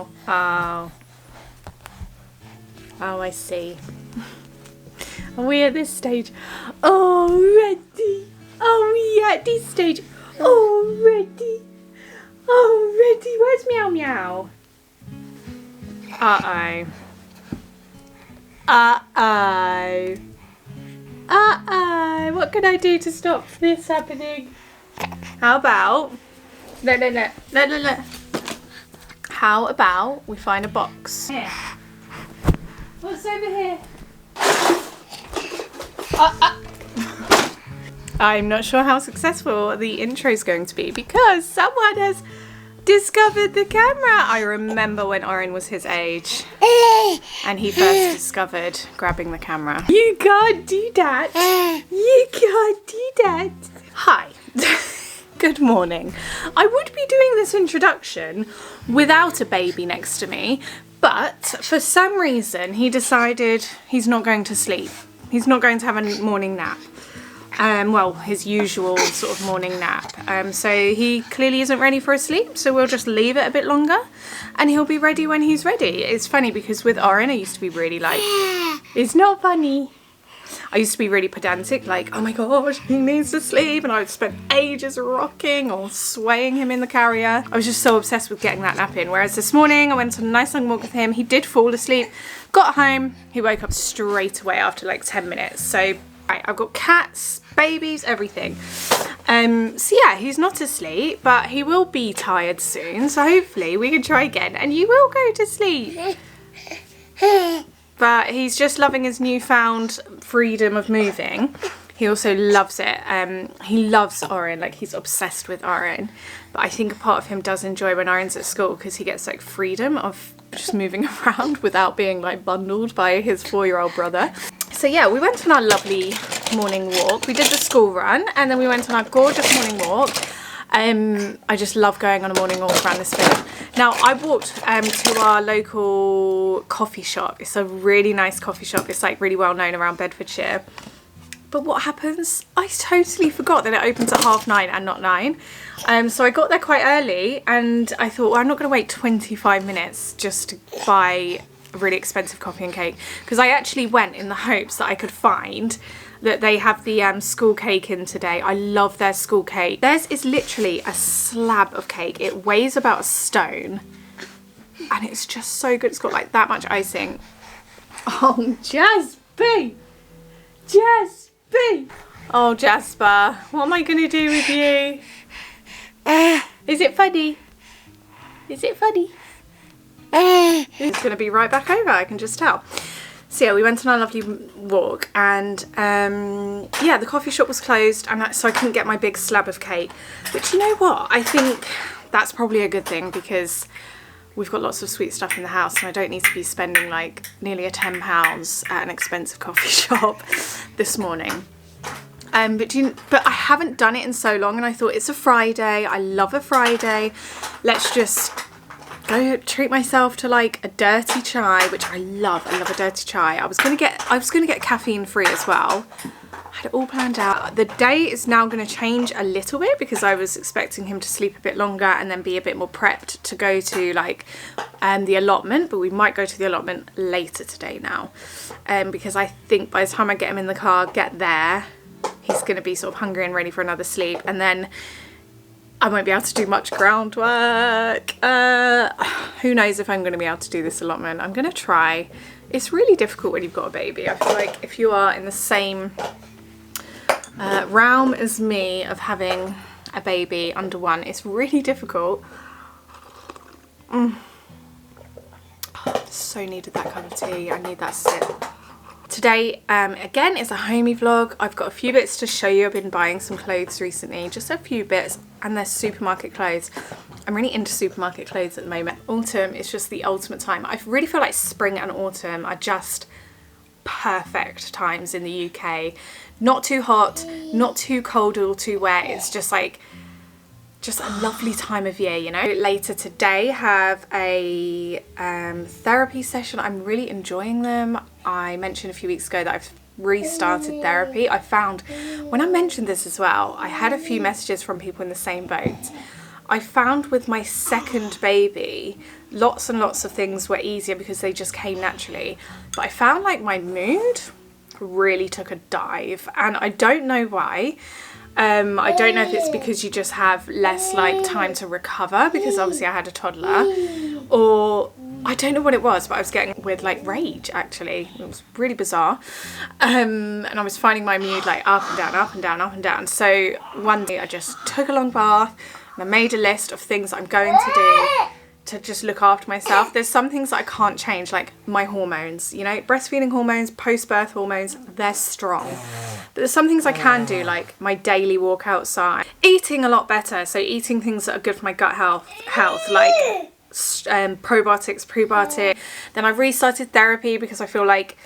meow. Oh. Oh, I see. Are we at this stage? Already. Are we at this stage? Already. Already. Where's meow meow? Uh-oh. Uh-oh. Uh-oh. What can I do to stop this happening? How about... No. How about we find a box? Here. What's over here? I'm not sure how successful the intro is going to be because someone has discovered the camera. I remember when Oren was his age and he first discovered grabbing the camera. You can't do that. You can't do that. Hi. Good morning. I would be doing this introduction without a baby next to me, but for some reason he decided he's not going to sleep. He's not going to have a morning nap. Well, his usual sort of morning nap. So he clearly isn't ready for a sleep, so we'll just leave it a bit longer and he'll be ready when he's ready. It's funny because with Oren I used to be really like, it's not funny. I used to be really pedantic, like, oh my gosh, he needs to sleep, and I would spend ages rocking or swaying him in the carrier. I was just so obsessed with getting that nap in, whereas this morning I went on a nice long walk with him. He did fall asleep, got home, he woke up straight away after like 10 minutes. So right, I've got cats, babies, everything. So yeah, he's not asleep, but he will be tired soon, so hopefully we can try again and you will go to sleep. But he's just loving his newfound freedom of moving. He also loves it. He loves Oren, like he's obsessed with Oren. But I think a part of him does enjoy when Oren's at school because he gets like freedom of just moving around without being like bundled by his 4-year-old brother. So yeah, we went on our lovely morning walk. We did the school run and then we went on our gorgeous morning walk. I just love going on a morning walk around this bit. Now I walked to our local coffee shop. It's a really nice coffee shop. It's like really well known around Bedfordshire. But what happens? I totally forgot that it opens at 9:30 and not 9. So I got there quite early and I thought, well, I'm not going to wait 25 minutes just to buy a really expensive coffee and cake. Because I actually went in the hopes that I could find that they have the school cake in today. I love their school cake. Theirs is literally a slab of cake. It weighs about a stone and it's just so good. It's got like that much icing. Oh, Jasper! Jasper! Oh, Jasper, what am I going to do with you? Is it funny? Is it funny? It's going to be right back over, I can just tell. So yeah, we went on our lovely walk and yeah, the coffee shop was closed and so I couldn't get my big slab of cake. But you know what? I think that's probably a good thing because we've got lots of sweet stuff in the house and I don't need to be spending like nearly £10 at an expensive coffee shop this morning. But I haven't done it in so long and I thought it's a Friday. I love a Friday. Let's just go treat myself to like a dirty chai, which I love. I love a dirty chai. I was gonna get caffeine free as well. I had it all planned out. The day is now going to change a little bit because I was expecting him to sleep a bit longer and then be a bit more prepped to go to like the allotment, but we might go to the allotment later today now because I think by the time I get him in the car, get there, he's going to be sort of hungry and ready for another sleep, and then I won't be able to do much groundwork. Who knows if I'm going to be able to do this allotment. I'm going to try. It's really difficult when you've got a baby. I feel like if you are in the same realm as me of having a baby under one, it's really difficult. So needed that cup of tea. I need that sip. Today, again, is a homey vlog. I've got a few bits to show you. I've been buying some clothes recently, just a few bits, and they're supermarket clothes. I'm really into supermarket clothes at the moment. Autumn is just the ultimate time. I really feel like spring and autumn are just perfect times in the UK. Not too hot, not too cold or too wet. It's just like, just a lovely time of year, you know. Later today have a therapy session. I'm really enjoying them. I mentioned a few weeks ago that I've restarted therapy. I found when I mentioned this as well, I had a few messages from people in the same boat. I found with my second baby, lots and lots of things were easier because they just came naturally. But I found like my mood really took a dive, and I don't know why. I don't know if it's because you just have less like time to recover, because obviously I had a toddler, or I don't know what it was, but I was getting with like rage actually. It was really bizarre. And I was finding my mood like up and down, up and down, up and down. So one day I just took a long bath and I made a list of things that I'm going to do to just look after myself. There's some things that I can't change, like my hormones, you know, breastfeeding hormones, post-birth hormones, they're strong. But there's some things I can do, like my daily walk outside. Eating a lot better, so eating things that are good for my gut health, like probiotics, prebiotics. Then I restarted therapy because I feel like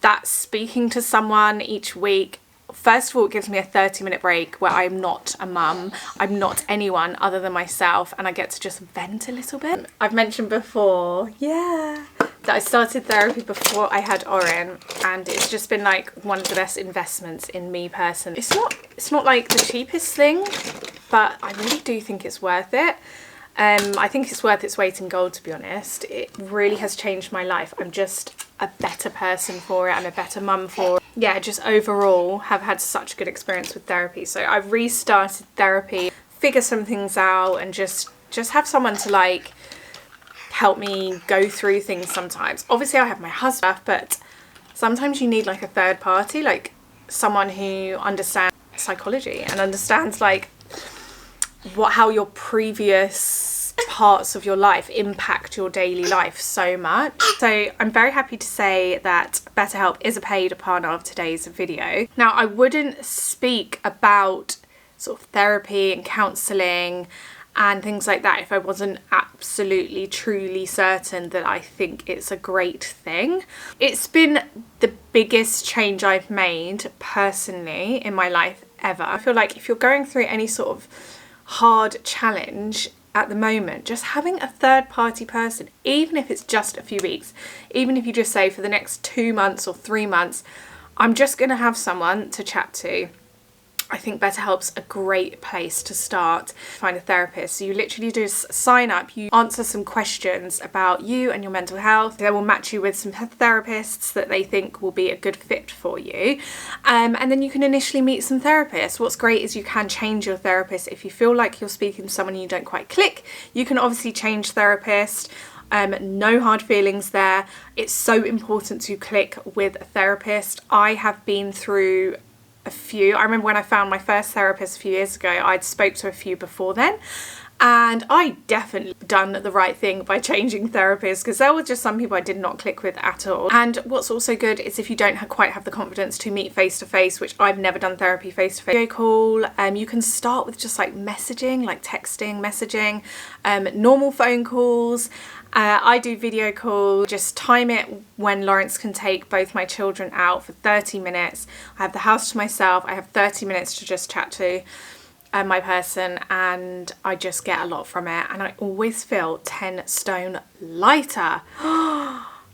that speaking to someone each week, first of all, it gives me a 30-minute break where I'm not a mum, I'm not anyone other than myself, and I get to just vent a little bit. I've mentioned before, that I started therapy before I had Oren, and it's just been like one of the best investments in me personally. It's not like the cheapest thing, but I really do think it's worth it. I think it's worth its weight in gold, to be honest. It really has changed my life. I'm just a better person for it. I'm a better mum for it. Yeah, just overall have had such a good experience with therapy. So I've restarted therapy, figure some things out, and just have someone to like help me go through things sometimes. Obviously I have my husband, but sometimes you need like a third party, like someone who understands psychology and understands like how your previous parts of your life impact your daily life so much. So I'm very happy to say that BetterHelp is a paid partner of today's video. Now, I wouldn't speak about sort of therapy and counselling and things like that if I wasn't absolutely truly certain that I think it's a great thing. It's been the biggest change I've made personally in my life ever. I feel like if you're going through any sort of hard challenge at the moment, just having a third party person, even if it's just a few weeks, even if you just say for the next 2 months or 3 months, I'm just going to have someone to chat to, I think BetterHelp's a great place to start. Find a therapist. So you literally just sign up, you answer some questions about you and your mental health. They will match you with some therapists that they think will be a good fit for you. And then you can initially meet some therapists. What's great is you can change your therapist. If you feel like you're speaking to someone and you don't quite click, you can obviously change therapist. No hard feelings there. It's so important to click with a therapist. I have been through a few. I remember when I found my first therapist a few years ago, I'd spoke to a few before then, and I definitely done the right thing by changing therapists, because there were just some people I did not click with at all. And what's also good is if you don't quite have the confidence to meet face to face, which I've never done therapy face to face, video call, you can start with just like messaging, like texting, messaging, normal phone calls. I do video call, just time it when Lawrence can take both my children out for 30 minutes. I have the house to myself. I have 30 minutes to just chat to my person, and I just get a lot from it. And I always feel 10 stone lighter.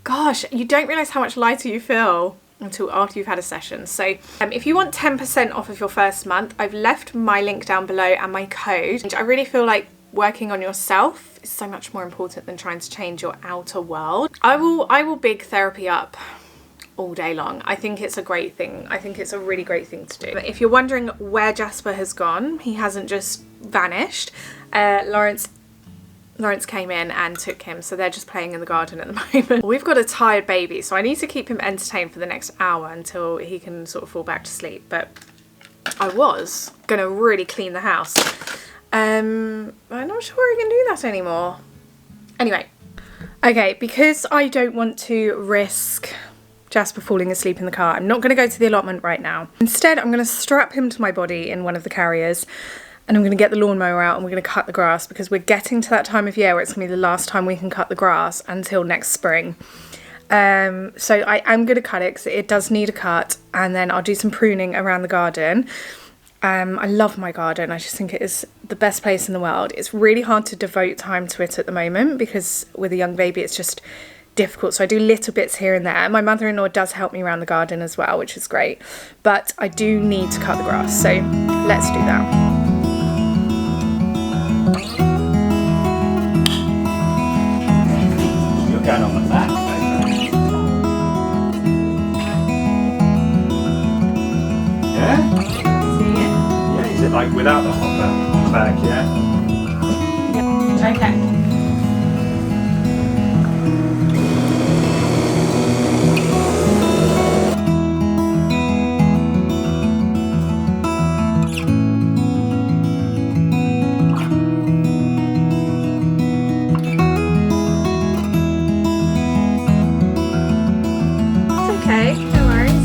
Gosh, you don't realise how much lighter you feel until after you've had a session. So if you want 10% off of your first month, I've left my link down below and my code. I really feel like working on yourself is so much more important than trying to change your outer world. I will big therapy up all day long. I think it's a great thing. I think it's a really great thing to do. But if you're wondering where Jasper has gone, he hasn't just vanished. Lawrence came in and took him, so they're just playing in the garden at the moment. We've got a tired baby, so I need to keep him entertained for the next hour until he can sort of fall back to sleep. But I was gonna really clean the house. I'm not sure I can do that anymore. Anyway, okay, because I don't want to risk Jasper falling asleep in the car, I'm not going to go to the allotment right now. Instead, I'm going to strap him to my body in one of the carriers, and I'm going to get the lawnmower out and we're going to cut the grass, because we're getting to that time of year where it's going to be the last time we can cut the grass until next spring. So I am going to cut it because it does need a cut, and then I'll do some pruning around the garden. I love my garden. I just think it is the best place in the world. It's really hard to devote time to it at the moment because with a young baby it's just difficult. So I do little bits here and there. My mother-in-law does help me around the garden as well, which is great. But I do need to cut the grass. So let's do that. what's going on with that. Yeah? See it? Yeah, is it like without the hopper bag, yeah? Okay. Okay, no worries.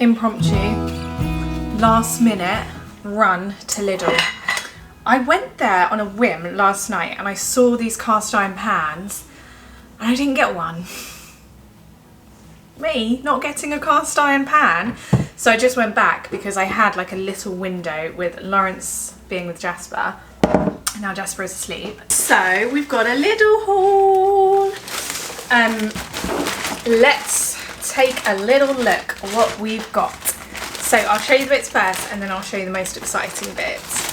Impromptu, last minute run to Lidl. I went there on a whim last night and I saw these cast iron pans and I didn't get one. Me not getting a cast iron pan. So I just went back because I had like a little window with Lawrence being with Jasper. Now Jasper is asleep. So we've got a Lidl haul. Let's take a little look at what we've got. So I'll show you the bits first and then I'll show you the most exciting bits.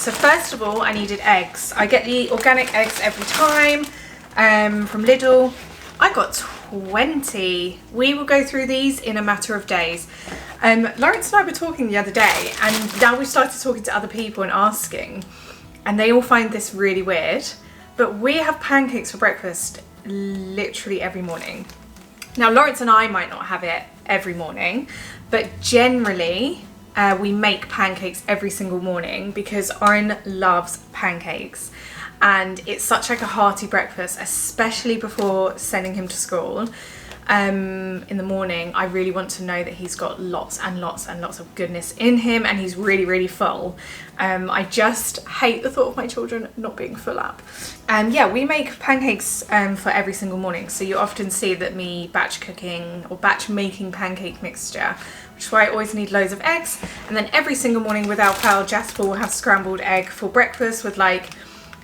So first of all, I needed eggs. I get the organic eggs every time from Lidl. I got 20. We will go through these in a matter of days. Lawrence and I were talking the other day and now we've started talking to other people and asking, and they all find this really weird, but we have pancakes for breakfast literally every morning. Now Lawrence and I might not have it every morning, but generally we make pancakes every single morning because Oren loves pancakes and it's such like a hearty breakfast, especially before sending him to school. In the morning I really want to know that he's got lots and lots and lots of goodness in him and he's really, really full. I just hate the thought of my children not being full up. Yeah, we make pancakes for every single morning, so you often see that me batch cooking or batch making pancake mixture, which is why I always need loads of eggs. And then every single morning without fail, Jasper will have scrambled egg for breakfast with like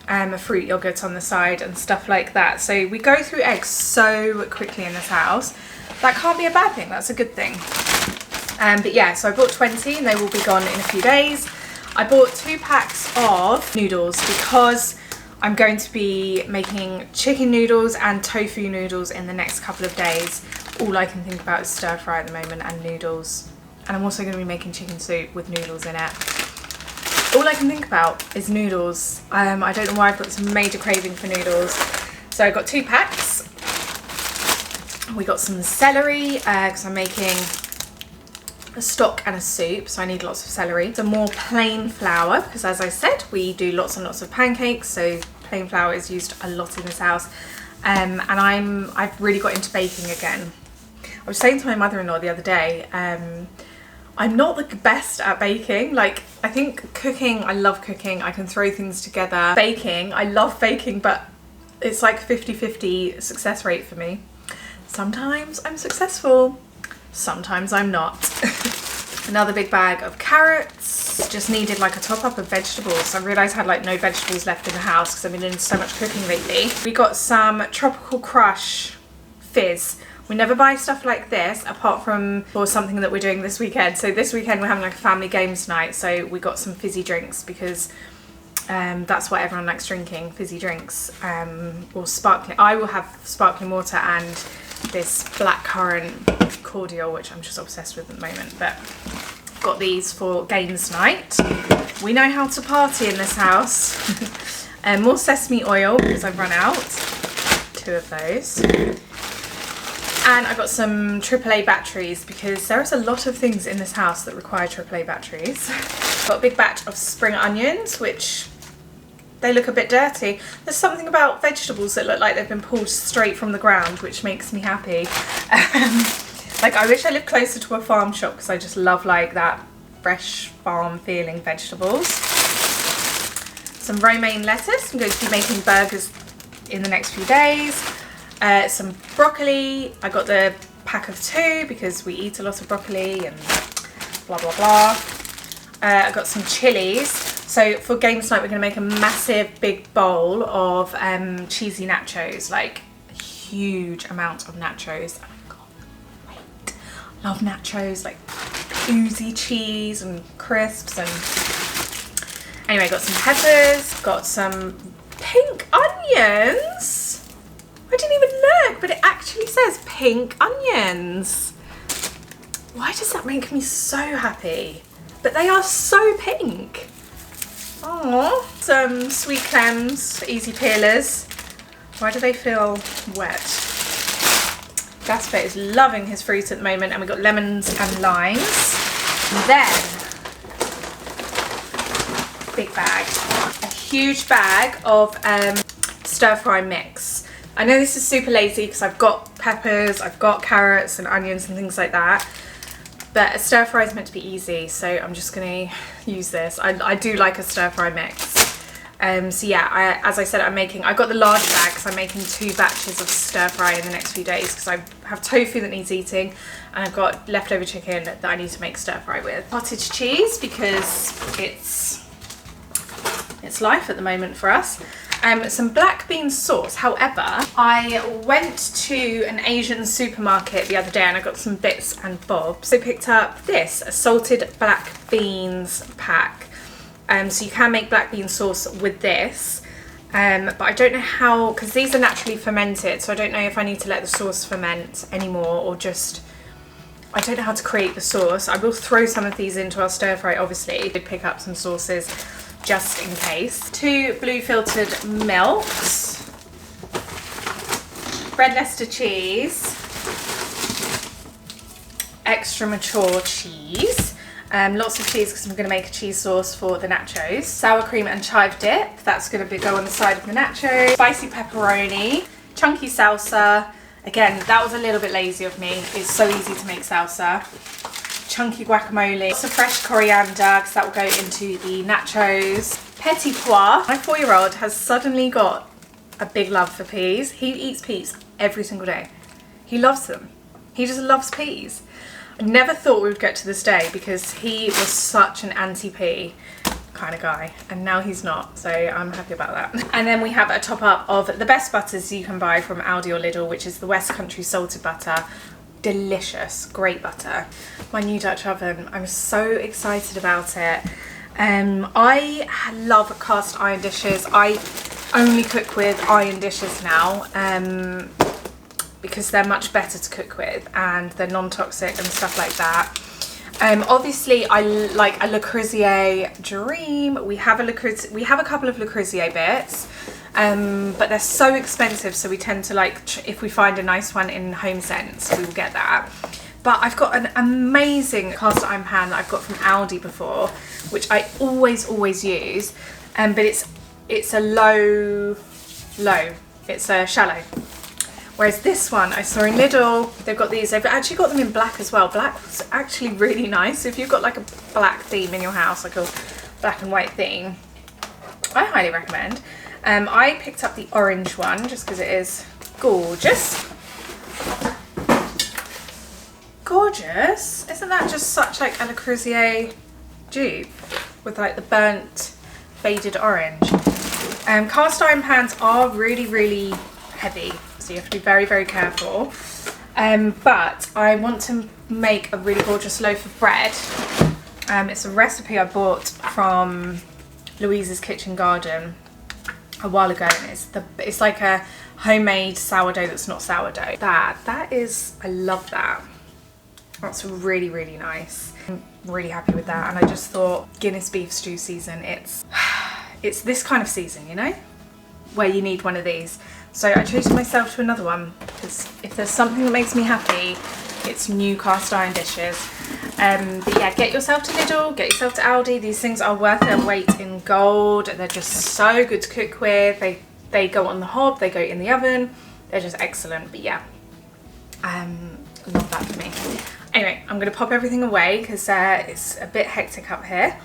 a fruit yogurt on the side and stuff like that. So we go through eggs so quickly in this house. That can't be a bad thing, that's a good thing. But yeah, so I bought 20 and they will be gone in a few days. I bought 2 packs of noodles because I'm going to be making chicken noodles and tofu noodles in the next couple of days. All I can think about is stir fry at the moment and noodles. And I'm also going to be making chicken soup with noodles in it. All I can think about is noodles. I don't know why I've got this major craving for noodles. So I got 2 packs. We got some celery because I'm making a stock and a soup, so I need lots of celery. Some more plain flour because, as I said, we do lots and lots of pancakes, so plain flour is used a lot in this house. And I've really got into baking again. I was saying to my mother-in-law the other day, I'm not the best at baking. Like, I think cooking, I love cooking, I can throw things together. Baking, I love baking, but it's like 50-50 success rate for me. Sometimes I'm successful, sometimes I'm not. Another big bag of carrots. Just needed like a top up of vegetables. I realised I had like no vegetables left in the house because I've been doing so much cooking lately. We got some Tropical Crush fizz. We never buy stuff like this apart from for something that we're doing this weekend. So this weekend we're having like a family games night, so we got some fizzy drinks because that's what everyone likes drinking, fizzy drinks, or sparkling. I will have sparkling water and this blackcurrant cordial, which I'm just obsessed with at the moment. But got these for games night. We know how to party in this house. More sesame oil because I've run out. 2 of those. And I got some AAA batteries because there is a lot of things in this house that require AAA batteries. Got a big batch of spring onions, which they look a bit dirty. There's something about vegetables that look like they've been pulled straight from the ground, which makes me happy. Like, I wish I lived closer to a farm shop because I just love like that fresh farm feeling vegetables. Some romaine lettuce. I'm going to be making burgers in the next few days. Some broccoli. I got the pack of 2 because we eat a lot of broccoli and blah blah blah. I got some chilies. So for games night, we're going to make a massive big bowl of cheesy nachos, like a huge amount of nachos. Oh my god, wait. Love nachos, like oozy cheese and crisps. And anyway, got some peppers, got some pink onions. I didn't even look, but it actually says pink onions. Why does that make me so happy? But they are so pink. Oh, some sweet clems, easy peelers. Why do they feel wet? Gasper is loving his fruit at the moment, and we've got lemons and limes. And then, big bag, a huge bag of stir fry mix. I know this is super lazy because I've got peppers, I've got carrots and onions and things like that. But a stir fry is meant to be easy, so I'm just going to use this. I do like a stir fry mix. So yeah, as I said, I've got the large bag because I'm making 2 batches of stir fry in the next few days because I have tofu that needs eating and I've got leftover chicken that I need to make stir fry with. Cottage cheese because it's life at the moment for us. Some black bean sauce. However, I went to an Asian supermarket the other day and I got some bits and bobs. So I picked up this, a salted black beans pack. So you can make black bean sauce with this. But I don't know how, because these are naturally fermented, so I don't know if I need to let the sauce ferment anymore or just, I don't know how to create the sauce. I will throw some of these into our stir fry, obviously. I did pick up some sauces just in case. 2 blue filtered milks, red Leicester cheese, extra mature cheese, lots of cheese because I'm going to make a cheese sauce for the nachos, sour cream and chive dip, that's going to go on the side of the nachos, spicy pepperoni, chunky salsa. Again, that was a little bit lazy of me, it's so easy to make salsa. Chunky guacamole, some fresh coriander because that will go into the nachos. Petit pois. My 4-year-old has suddenly got a big love for peas. He eats peas every single day. He loves them. He just loves peas. I never thought we would get to this day because he was such an anti-pea kind of guy and now he's not, so I'm happy about that. And then we have a top up of the best butters you can buy from Aldi or Lidl, which is the West Country salted butter. Delicious, great butter. My new Dutch oven, I'm so excited about it. I love cast iron dishes. I only cook with iron dishes now because they're much better to cook with and they're non-toxic and stuff like that. Obviously I like a Le Creuset Dream. We have a couple of Le Creuset bits. But they're so expensive, so we tend to like, if we find a nice one in Home Sense, we will get that. But I've got an amazing cast iron pan that I've got from Aldi before, which I always use. But it's a low, it's a shallow. Whereas this one I saw in Lidl, they've got these, they've actually got them in black as well. Black was actually really nice. So if you've got like a black theme in your house, like a black and white theme, I highly recommend. I picked up the orange one just because it is gorgeous. Gorgeous? Isn't that just such like a Le Creuset dupe with like the burnt faded orange? Cast iron pans are really heavy, so you have to be very careful. But I want to make a really gorgeous loaf of bread. It's a recipe I bought from Louise's Kitchen Garden a while ago, and it's like a homemade sourdough that's not sourdough. That is, I love that. That's really nice. I'm really happy with that, and I just thought Guinness beef stew season, it's this kind of season, you know, where you need one of these. So I treated myself to another one because if there's something that makes me happy, it's new cast iron dishes. But yeah, get yourself to Lidl, get yourself to Aldi. These things are worth their weight in gold. They're just so good to cook with. They go on the hob, they go in the oven. They're just excellent. But yeah, love that for me. Anyway, I'm going to pop everything away because it's a bit hectic up here,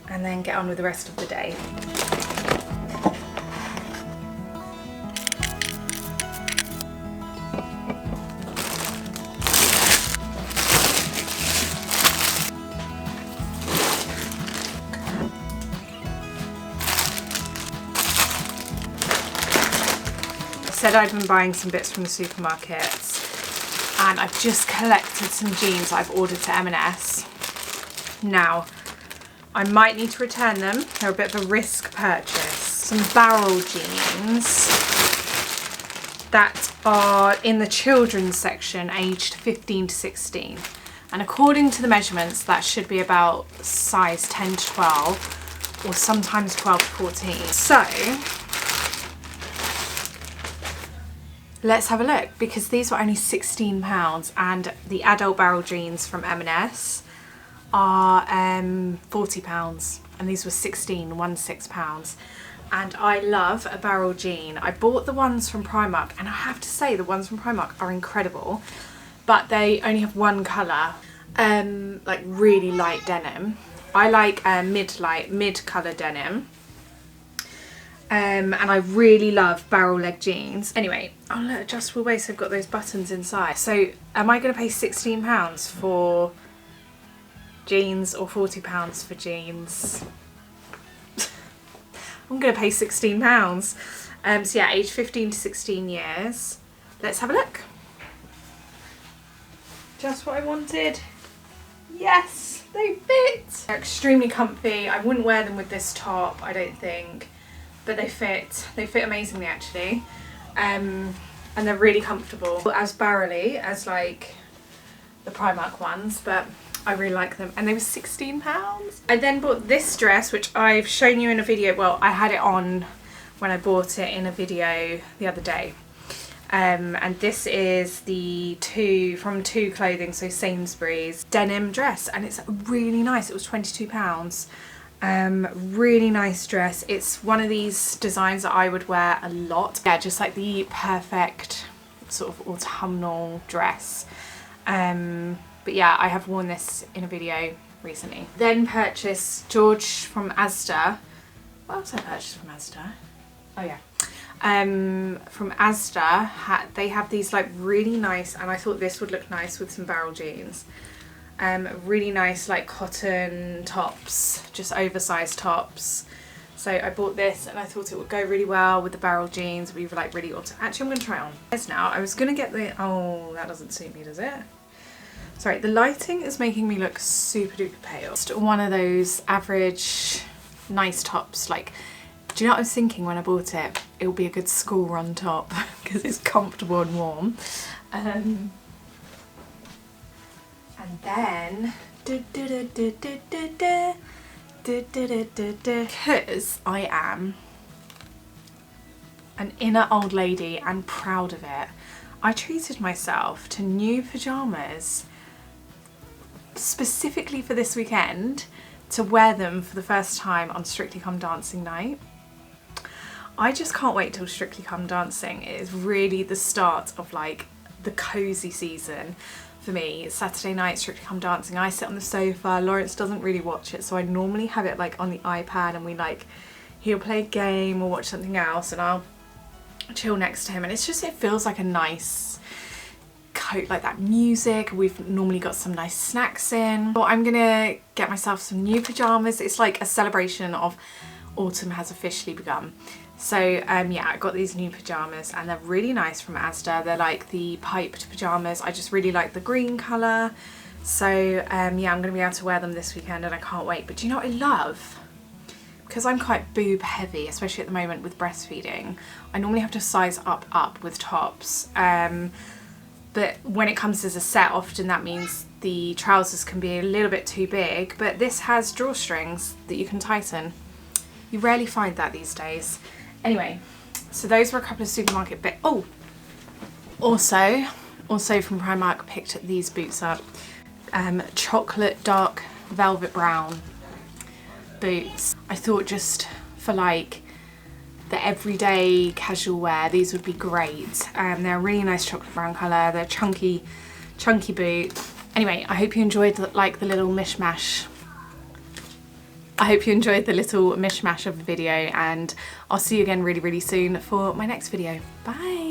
and then get on with the rest of the day. said I'd been buying some bits from the supermarkets, and I've just collected some jeans I've ordered to M&S. Now, I might need to return them. They're a bit of a risk purchase. Some barrel jeans that are in the children's section, aged 15 to 16. And according to the measurements, that should be about size 10 to 12, or sometimes 12 to 14. So, let's have a look, because these were only £16, and the adult barrel jeans from M&S are £40, and these were £16. And I love a barrel jean. I bought the ones from Primark, and I have to say the ones from Primark are incredible, but they only have one colour, like really light denim. I like mid colour denim. And I really love barrel leg jeans. Anyway, oh look, adjustable waist, they've got those buttons inside. So am I going to pay £16 for jeans or £40 for jeans? I'm going to pay £16. So yeah, age 15 to 16 years. Let's have a look. Just what I wanted. Yes, they fit. They're extremely comfy. I wouldn't wear them with this top, I don't think. But they fit. They fit amazingly actually. And they're really comfortable. As barrel-y as like the Primark ones, but I really like them, and they were £16. I then bought this dress, which I've shown you in a video. Well, I had it on when I bought it in a video the other day. And this is the from Two Clothing, so Sainsbury's denim dress, and it's really nice. It was £22. Really nice dress. It's one of these designs that I would wear a lot. Yeah, just like the perfect sort of autumnal dress. But yeah, I have worn this in a video recently. Then purchased George from Asda. What else I purchased from Asda? Oh yeah. From Asda, they have these like really nice, and I thought this would look nice with some barrel jeans. Really nice like cotton tops, just oversized tops. So I bought this, and I thought it would go really well with the barrel jeans. We were like really autumn. Actually, I'm going to try it on. Yes, now I was going to get the, oh, that doesn't suit me, does it? Sorry, the lighting is making me look super duper pale. Just one of those average nice tops. Like, do you know what I was thinking when I bought it? It will be a good school run top because it's comfortable and warm. And then because I am an inner old lady and proud of it, I treated myself to new pyjamas specifically for this weekend to wear them for the first time on Strictly Come Dancing night. I just can't wait till Strictly Come Dancing. It is really the start of like the cozy season for me. It's Saturday night, Strictly Come Dancing. I sit on the sofa. Lawrence doesn't really watch it, so I normally have it like on the iPad, and he'll play a game or watch something else, and I'll chill next to him, and it's just, it feels like a nice coat, like that music. We've normally got some nice snacks in. So I'm gonna get myself some new pyjamas. It's like a celebration of autumn has officially begun. So yeah, I got these new pyjamas, and they're really nice from Asda. They're like the piped pyjamas. I just really like the green colour. So yeah, I'm gonna be able to wear them this weekend, and I can't wait. But do you know what I love? Because I'm quite boob heavy, especially at the moment with breastfeeding, I normally have to size up with tops. But when it comes as a set, often that means the trousers can be a little bit too big, but this has drawstrings that you can tighten. You rarely find that these days. Anyway, so those were a couple of supermarket bits. Oh, also from Primark, picked these boots up. Chocolate dark velvet brown boots. I thought just for like the everyday casual wear, these would be great. They're a really nice chocolate brown colour. They're chunky boots. Anyway, I hope you enjoyed the little mishmash. I hope you enjoyed the little mishmash of the video, and I'll see you again really, really soon for my next video. Bye!